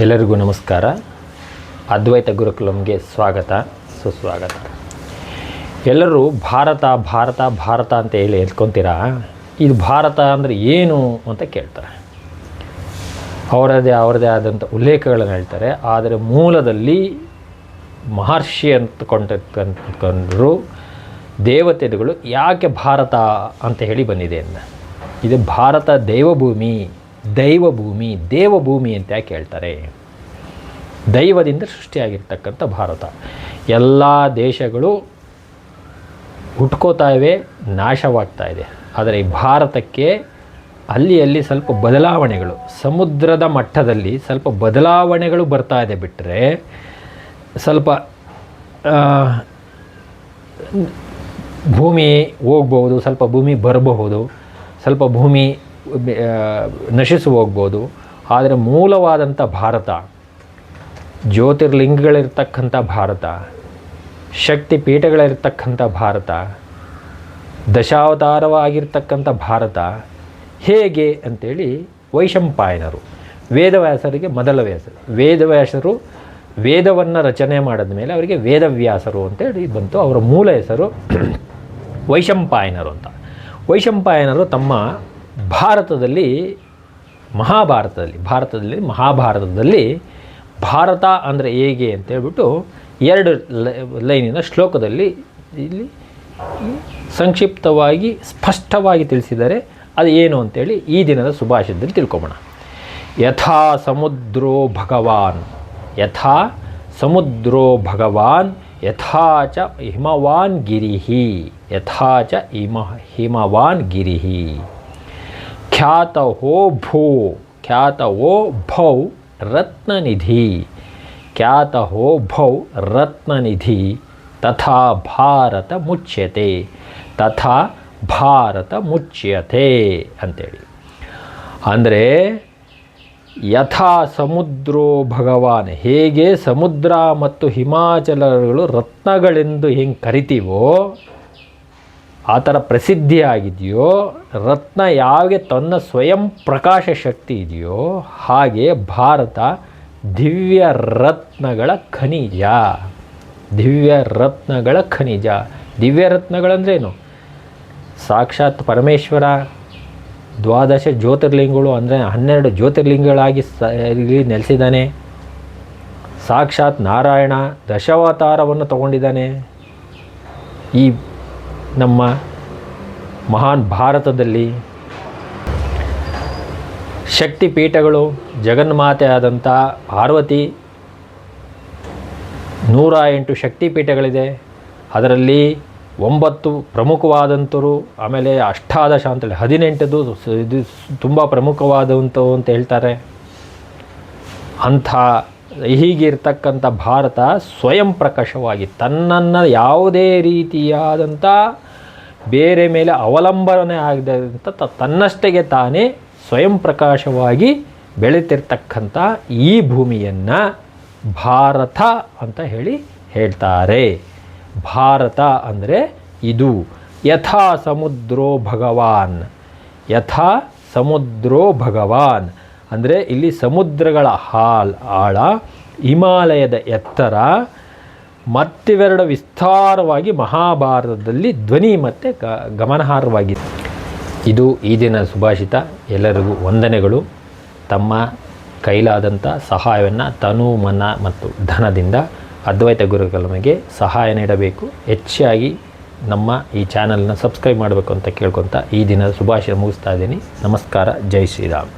ಎಲ್ಲರಿಗೂ ನಮಸ್ಕಾರ. ಅದ್ವೈತ ಗುರುಕುಲಂಗೆ ಸ್ವಾಗತ, ಸುಸ್ವಾಗತ. ಎಲ್ಲರೂ ಭಾರತ ಭಾರತ ಭಾರತ ಅಂತ ಹೇಳಿ ಹೇಳ್ಕೊತೀರಾ. ಇದು ಭಾರತ ಅಂದರೆ ಏನು ಅಂತ ಕೇಳ್ತಾರೆ. ಅವರದೇ ಆದಂಥ ಉಲ್ಲೇಖಗಳನ್ನು ಹೇಳ್ತಾರೆ. ಆದರೆ ಮೂಲದಲ್ಲಿ ಮಹರ್ಷಿ ಅಂತಕೊಂಡ್ರು ದೇವತೆಗಳು ಯಾಕೆ ಭಾರತ ಅಂತ ಹೇಳಿ ಬಂದಿದೆ ಅಂತ. ಇದು ಭಾರತ ದೈವಭೂಮಿ ದೇವಭೂಮಿ ಅಂತ ಯಾಕೆ ಹೇಳ್ತಾರೆ. ದೈವದಿಂದ ಸೃಷ್ಟಿಯಾಗಿರ್ತಕ್ಕಂಥ ಭಾರತ. ಎಲ್ಲ ದೇಶಗಳು ಹುಟ್ಕೋತಾ ಇವೆ, ನಾಶವಾಗ್ತಾ ಇದೆ. ಆದರೆ ಈ ಭಾರತಕ್ಕೆ ಅಲ್ಲಿ ಸ್ವಲ್ಪ ಬದಲಾವಣೆಗಳು, ಸಮುದ್ರದ ಮಟ್ಟದಲ್ಲಿ ಸ್ವಲ್ಪ ಬದಲಾವಣೆಗಳು ಬರ್ತಾ ಇದೆ. ಬಿಟ್ಟರೆ ಸ್ವಲ್ಪ ಭೂಮಿ ಹೋಗ್ಬೋದು, ಸ್ವಲ್ಪ ಭೂಮಿ ಬರಬಹುದು, ಸ್ವಲ್ಪ ಭೂಮಿ ನಶಿಸಿ ಹೋಗ್ಬೋದು. ಆದರೆ ಮೂಲವಾದಂಥ ಭಾರತ, ಜ್ಯೋತಿರ್ಲಿಂಗಗಳಿರ್ತಕ್ಕಂಥ ಭಾರತ, ಶಕ್ತಿ ಪೀಠಗಳಿರ್ತಕ್ಕಂಥ ಭಾರತ, ದಶಾವತಾರವಾಗಿರ್ತಕ್ಕಂಥ ಭಾರತ ಹೇಗೆ ಅಂಥೇಳಿ ವೈಶಂಪಾಯನರು, ವೇದವ್ಯಾಸರಿಗೆ ಮೊದಲ ವೇದವ್ಯಾಸರು ವೇದವನ್ನು ರಚನೆ ಮಾಡಿದ ಮೇಲೆ ಅವರಿಗೆ ವೇದವ್ಯಾಸರು ಅಂತೇಳಿ ಬಂತು. ಅವರ ಮೂಲ ಹೆಸರು ವೈಶಂಪಾಯನರು ಅಂತ. ವೈಶಂಪಾಯನರು ತಮ್ಮ ಭಾರತದಲ್ಲಿ ಮಹಾಭಾರತದಲ್ಲಿ ಭಾರತ ಅಂದರೆ ಹೇಗೆ ಅಂತೇಳ್ಬಿಟ್ಟು 2 ಲೈನಿನ ಶ್ಲೋಕದಲ್ಲಿ ಇಲ್ಲಿ ಸಂಕ್ಷಿಪ್ತವಾಗಿ ಸ್ಪಷ್ಟವಾಗಿ ತಿಳಿಸಿದ್ದಾರೆ. ಅದು ಏನು ಅಂತೇಳಿ ಈ ದಿನದ ಸುಭಾಷಿತದಲ್ಲಿ ತಿಳ್ಕೊಬೋಣ. ಯಥಾ ಸಮುದ್ರೋ ಭಗವಾನ್ ಯಥಾ ಚ ಹಿಮವಾನ್ ಗಿರಿಃ ಖ್ಯಾತವೋ ಭೌ ರತ್ನನಿಧಿ ತಥಾ ಭಾರತ ಮುಚ್ಯತೆ ಅಂತೇಳಿ. ಅಂದರೆ ಯಥಾ ಸಮುದ್ರೋ ಭಗವಾನ್, ಹೇಗೆ ಸಮುದ್ರ ಮತ್ತು ಹಿಮಾಚಲಗಳು ರತ್ನಗಳೆಂದು ಹೆಂಗೆ ಕರಿತೀವೋ, ಆ ಥರ ಪ್ರಸಿದ್ಧಿಯಾಗಿದೆಯೋ, ರತ್ನ ಯಾವಾಗ ತನ್ನ ಸ್ವಯಂ ಪ್ರಕಾಶ ಶಕ್ತಿ ಇದೆಯೋ, ಹಾಗೆ ಭಾರತ ದಿವ್ಯ ರತ್ನಗಳ ಖನಿಜ. ದಿವ್ಯ ರತ್ನಗಳಂದ್ರೇನು? ಸಾಕ್ಷಾತ್ ಪರಮೇಶ್ವರ 12 ಜ್ಯೋತಿರ್ಲಿಂಗಗಳು ಅಂದರೆ 12 ಜ್ಯೋತಿರ್ಲಿಂಗಗಳಾಗಿ ನೆಲೆಸಿದ್ದಾನೆ. ಸಾಕ್ಷಾತ್ ನಾರಾಯಣ ದಶಾವತಾರವನ್ನು ತಗೊಂಡಿದ್ದಾನೆ. ಈ ನಮ್ಮ ಮಹಾನ್ ಭಾರತದಲ್ಲಿ ಶಕ್ತಿ ಪೀಠಗಳು, ಜಗನ್ಮಾತೆ ಆದಂಥ ಪಾರ್ವತಿ 108 ಶಕ್ತಿ ಪೀಠಗಳಿದೆ. ಅದರಲ್ಲಿ 9 ಪ್ರಮುಖವಾದಂಥರು, ಆಮೇಲೆ 18 ಅಂತೇಳಿ 18 ಇದು ತುಂಬ ಪ್ರಮುಖವಾದಂಥವು ಅಂತ ಹೇಳ್ತಾರೆ. ಅಂಥ ಹೀಗಿರ್ತಕ್ಕಂಥ ಭಾರತ ಸ್ವಯಂ ಪ್ರಕಾಶವಾಗಿ ತನ್ನನ್ನು ಯಾವುದೇ ರೀತಿಯಾದಂಥ ಬೇರೆ ಮೇಲೆ ಅವಲಂಬನೆ ಆಗದಂಥ ತನ್ನಷ್ಟಕ್ಕೆ ತಾನೇ ಸ್ವಯಂ ಪ್ರಕಾಶವಾಗಿ ಬೆಳೀತಿರ್ತಕ್ಕಂಥ ಈ ಭೂಮಿಯನ್ನು ಭಾರತ ಅಂತ ಹೇಳ್ತಾರೆ. ಭಾರತ ಅಂದರೆ ಇದು. ಯಥಾ ಸಮುದ್ರೋ ಭಗವಾನ್ ಅಂದರೆ ಇಲ್ಲಿ ಸಮುದ್ರಗಳ ಆಳ, ಹಿಮಾಲಯದ ಎತ್ತರ ಮತ್ತಿವೆರಡು ವಿಸ್ತಾರವಾಗಿ ಮಹಾಭಾರತದಲ್ಲಿ ಧ್ವನಿ ಮತ್ತು ಗಮನಾರ್ಹವಾಗಿದೆ. ಇದು ಈ ದಿನ ಸುಭಾಷಿತ. ಎಲ್ಲರಿಗೂ ವಂದನೆಗಳು. ತಮ್ಮ ಕೈಲಾದಂಥ ಸಹಾಯವನ್ನು ತನು, ಮನ ಮತ್ತು ಧನದಿಂದ ಅದ್ವೈತ ಗುರುಕುಲಂಗೆ ಸಹಾಯ ನೀಡಬೇಕು. ಹೆಚ್ಚಾಗಿ ನಮ್ಮ ಈ ಚಾನಲ್ನ ಸಬ್ಸ್ಕ್ರೈಬ್ ಮಾಡಬೇಕು ಅಂತ ಕೇಳ್ಕೊತ ಈ ದಿನದ ಸುಭಾಷಿತ ಮುಗಿಸ್ತಾ ಇದ್ದೀನಿ. ನಮಸ್ಕಾರ. ಜೈ ಶ್ರೀರಾಮ್.